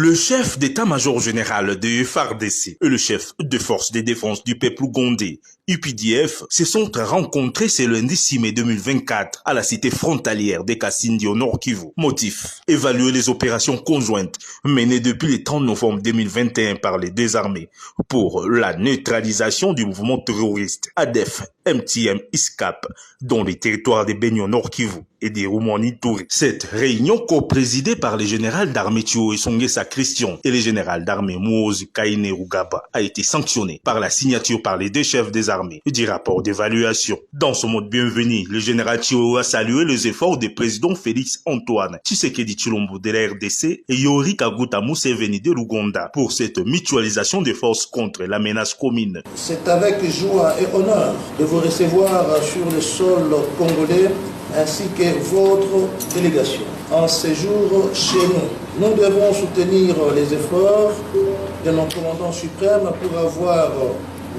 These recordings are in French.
Le chef d'état-major général de FARDC et le chef de force de défense du peuple ougandais, UPDF, se sont rencontrés ce lundi 6 mai 2024 à la cité frontalière de Kasindi au Nord Kivu. Motif, évaluer les opérations conjointes menées depuis le 30 novembre 2021 par les deux armées pour la neutralisation du mouvement terroriste ADF MTM ISCAP dans les territoires de Beni au Nord Kivu et des Roumanie Touré. Cette réunion co-présidée par le général d'armée Thio Esongesa Christian et le général d'armée Mouozi Kaine Rugaba a été sanctionnée par la signature par les deux chefs des armées du rapport d'évaluation. Dans ce mode bienvenu, le général Thio a salué les efforts des présidents Félix Antoine Tshisekedi Tshilombo de la RDC et Yoweri Kaguta Museveni de l'Ouganda pour cette mutualisation des forces contre la menace commune. C'est avec joie et honneur de vous recevoir sur le sol congolais ainsi que votre délégation. En séjour chez nous, nous devons soutenir les efforts de nos commandants suprêmes pour avoir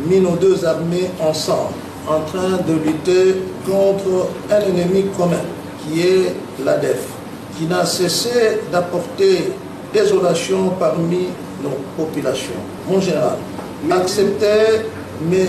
mis nos deux armées ensemble, en train de lutter contre un ennemi commun, qui est l'ADF, qui n'a cessé d'apporter désolation parmi nos populations. Mon général, acceptez mes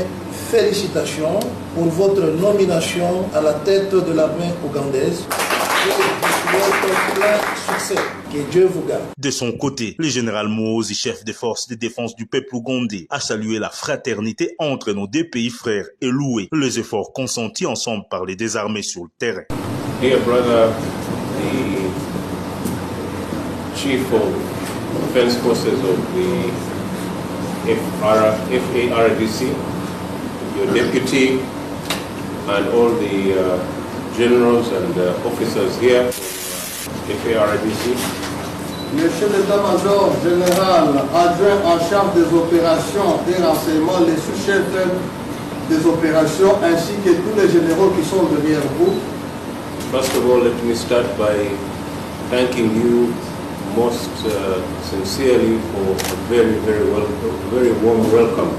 félicitations pour votre nomination à la tête de l'armée ougandaise. Je vous souhaite plein succès. Que Dieu vous garde. De son côté, le général Mouozi, chef des forces de défense du peuple ougandais, a salué la fraternité entre nos deux pays frères et loué les efforts consentis ensemble par les deux armées sur le terrain. Dear brother, the chief of defense forces of the FARDC, your deputy, and all the generals and officers here from FARDC. Le chef d'état-major général adjoint en charge des opérations et renseignements, les sous-chefs des opérations ainsi que tous les généraux qui sont derrière vous. First of all, let me start by thanking you most sincerely for a very warm welcome.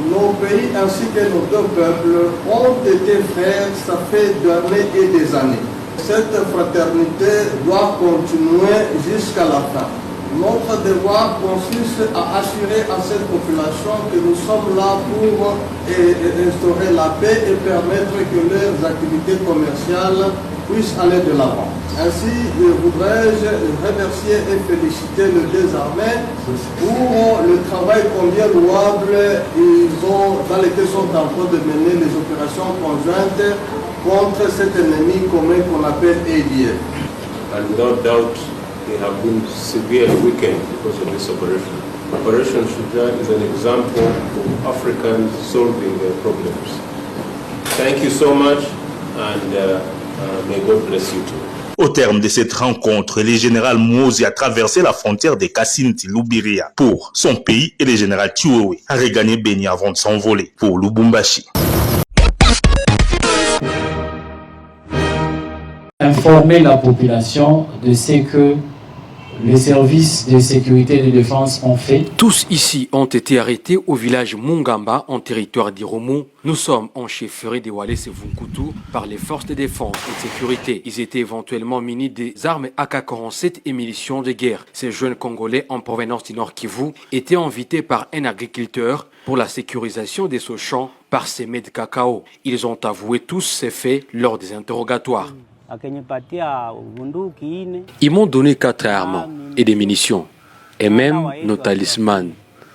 Nos pays ainsi que nos deux peuples ont été frères, ça fait des années et des années. Cette fraternité doit continuer jusqu'à la fin. Notre devoir consiste à assurer à cette population que nous sommes là pour instaurer la paix et permettre que leurs activités commerciales puissent aller de l'avant. Ainsi, voudrais-je remercier et féliciter les deux armées pour le travail combien louable dans lesquels ils sont en train de mener les opérations conjointes contre cet ennemi commun qu'on appelle ADF. And without doubt, they have been severely weakened because of this operation. Operation Shuja is an example of Africans solving their problems. Thank you so much, and may God bless you too. Au terme de cette rencontre, le général Mouozi a traversé la frontière de Kasindi-Lubiria pour son pays et le général Thioé a regagné Beni avant de s'envoler pour Lubumbashi. Informer la population de ce que les services de sécurité et de défense ont fait. Tous ici ont été arrêtés au village Mungamba, en territoire d'Irumu. Nous sommes en chefferie de Wallace et Vunkutu par les forces de défense et de sécurité. Ils étaient éventuellement munis des armes AK-47 et munitions de guerre. Ces jeunes Congolais en provenance du Nord Kivu étaient invités par un agriculteur pour la sécurisation de ce champ parsemé de cacao. Ils ont avoué tous ces faits lors des interrogatoires. Ils m'ont donné 4 armes et des munitions, et même nos talismans.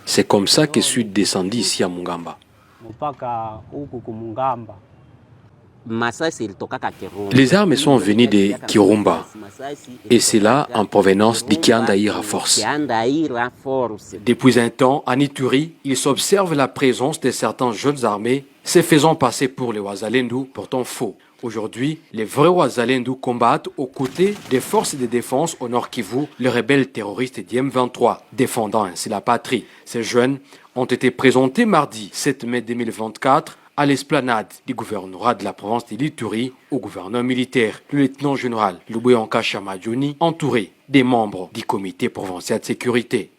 C'est comme ça que je suis descendu ici à Mungamba. Les armes sont venues de Kirumba, et c'est là en provenance du Kiandaïr à force. Depuis un temps, à Ituri, il s'observe la présence de certains jeunes armés se faisant passer pour les Wazalendu, pourtant faux. Aujourd'hui, les vrais Wazalendu combattent aux côtés des forces de défense au Nord Kivu, les rebelles terroristes du M23, défendant ainsi la patrie. Ces jeunes ont été présentés mardi 7 mai 2024 à l'esplanade du gouvernorat de la province de l'Ituri au gouverneur militaire, le lieutenant-général Luboyanka Chamadjouni, entouré des membres du comité provincial de sécurité.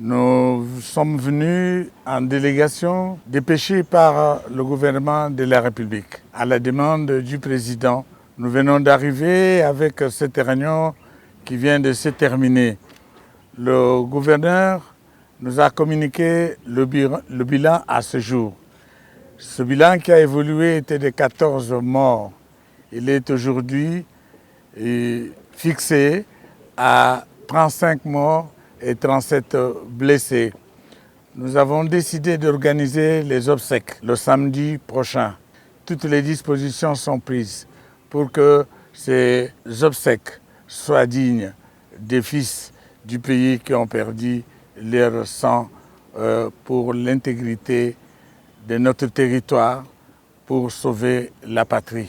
Nous sommes venus en délégation dépêchée par le gouvernement de la République à la demande du président Nous venons d'arriver avec cette réunion qui vient de se terminer. Le gouverneur nous a communiqué le bilan à ce jour. Ce bilan qui a évolué était de 14 morts. Il est aujourd'hui fixé à 35 morts et 37 blessés. Nous avons décidé d'organiser les obsèques le samedi prochain. Toutes les dispositions sont prises pour que ces obsèques soient dignes des fils du pays qui ont perdu leur sang pour l'intégrité de notre territoire, pour sauver la patrie.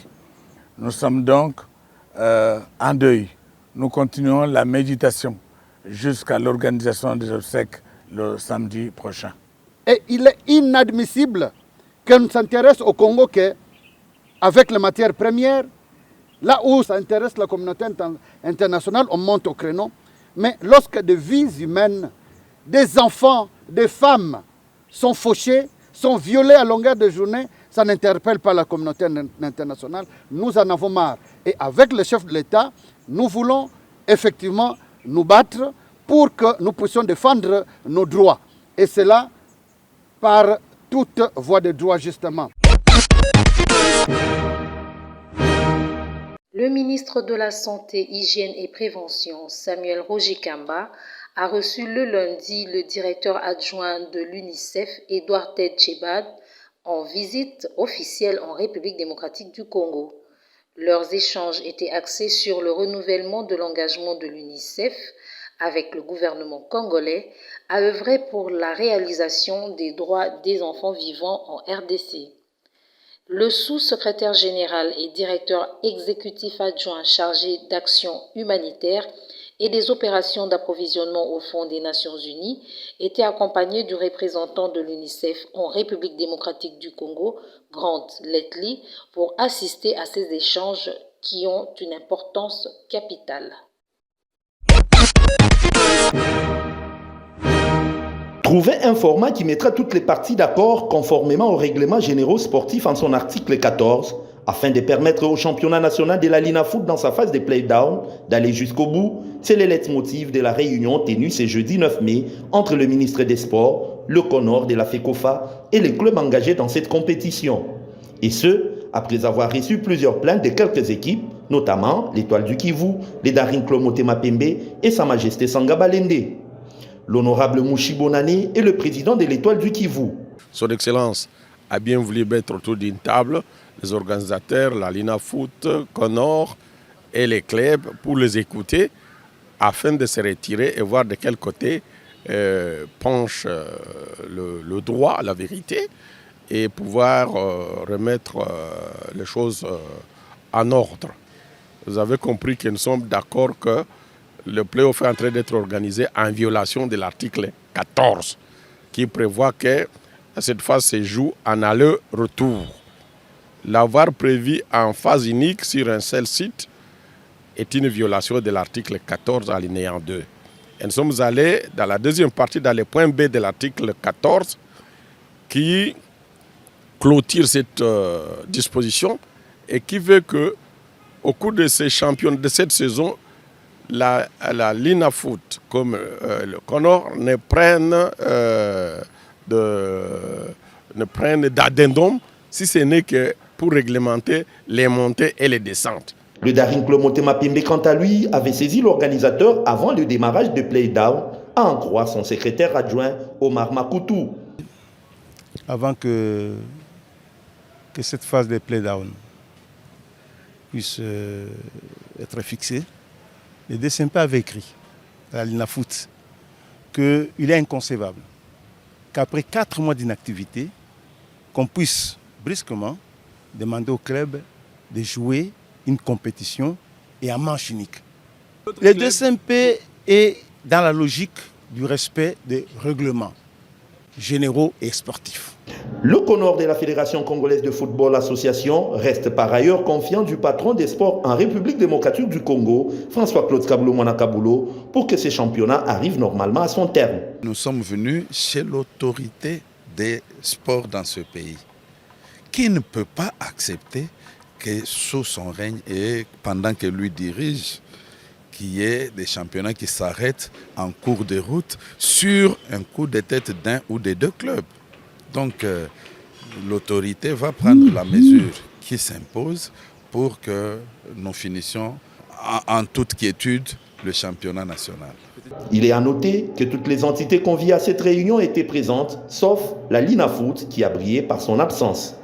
Nous sommes donc en deuil. Nous continuons la méditation jusqu'à l'organisation des obsèques le samedi prochain. Et il est inadmissible qu'on s'intéresse au Congo qu'avec les matières premières, là où ça intéresse la communauté internationale, on monte au créneau. Mais lorsque des vies humaines, des enfants, des femmes sont fauchés, sont violés à longueur de journée, ça n'interpelle pas la communauté internationale. Nous en avons marre. Et avec le chef de l'État, nous voulons effectivement nous battre pour que nous puissions défendre nos droits. Et cela par toute voie de droit, justement. Le ministre de la Santé, Hygiène et Prévention, Samuel Roger Kamba, a reçu le lundi le directeur adjoint de l'UNICEF, Edouard Ted Chebad, en visite officielle en République démocratique du Congo. Leurs échanges étaient axés sur le renouvellement de l'engagement de l'UNICEF avec le gouvernement congolais à œuvrer pour la réalisation des droits des enfants vivant en RDC. Le sous-secrétaire général et directeur exécutif adjoint chargé d'action humanitaire et des opérations d'approvisionnement au Fonds des Nations Unies était accompagné du représentant de l'UNICEF en République démocratique du Congo, Grant Letley, pour assister à ces échanges qui ont une importance capitale. Trouver un format qui mettra toutes les parties d'accord conformément aux règlements généraux sportifs en son article 14 afin de permettre au championnat national de la Linafoot dans sa phase de play-down d'aller jusqu'au bout, c'est le leitmotiv de la réunion tenue ce jeudi 9 mai entre le ministre des Sports, le CONOR de la FECOFA et les clubs engagés dans cette compétition. Et ce, après avoir reçu plusieurs plaintes de quelques équipes, notamment l'Étoile du Kivu, les Daring Club Motema Pembe et Sa Majesté Sanga Balende. L'honorable Mouchi Bonani est le président de l'Étoile du Kivu. Son Excellence a bien voulu mettre autour d'une table les organisateurs, la Linafoot, CONOR et les clubs pour les écouter afin de se retirer et voir de quel côté penche le droit, la vérité et pouvoir remettre les choses en ordre. Vous avez compris que nous sommes d'accord que le play-off est en train d'être organisé en violation de l'article 14 qui prévoit que cette phase se joue en aller-retour. L'avoir prévu en phase unique sur un seul site est une violation de l'article 14 alinéa 2. Et nous sommes allés dans la deuxième partie, dans le point B de l'article 14 qui clôture cette disposition et qui veut que au cours de ces championnats de cette saison, la Linafoot comme le CONOR ne prennent d'addendum si ce n'est que pour réglementer les montées et les descentes. Le Daring Club Motema Pembe, quant à lui, avait saisi l'organisateur avant le démarrage de Playdown, à en croire son secrétaire adjoint Omar Makoutou. Avant que cette phase de Playdown puisse être fixée, le DCMP avait écrit à la Linafoot qu'il est inconcevable qu'après 4 mois d'inactivité, qu'on puisse brusquement demander au club de jouer une compétition et en manche unique. Le DCMP est dans la logique du respect des règlements généraux et sportifs. Le CONOR de la Fédération congolaise de football association reste par ailleurs confiant du patron des sports en République démocratique du Congo, François-Claude Kaboulou-Mwanakabulo, pour que ces championnats arrivent normalement à son terme. Nous sommes venus chez l'autorité des sports dans ce pays, qui ne peut pas accepter que sous son règne et pendant que lui dirige, qu'il y ait des championnats qui s'arrêtent en cours de route sur un coup de tête d'un ou des deux clubs. Donc l'autorité va prendre la mesure qui s'impose pour que nous finissions en toute quiétude le championnat national. Il est à noter que toutes les entités conviées à cette réunion étaient présentes, sauf la Linafoot qui a brillé par son absence.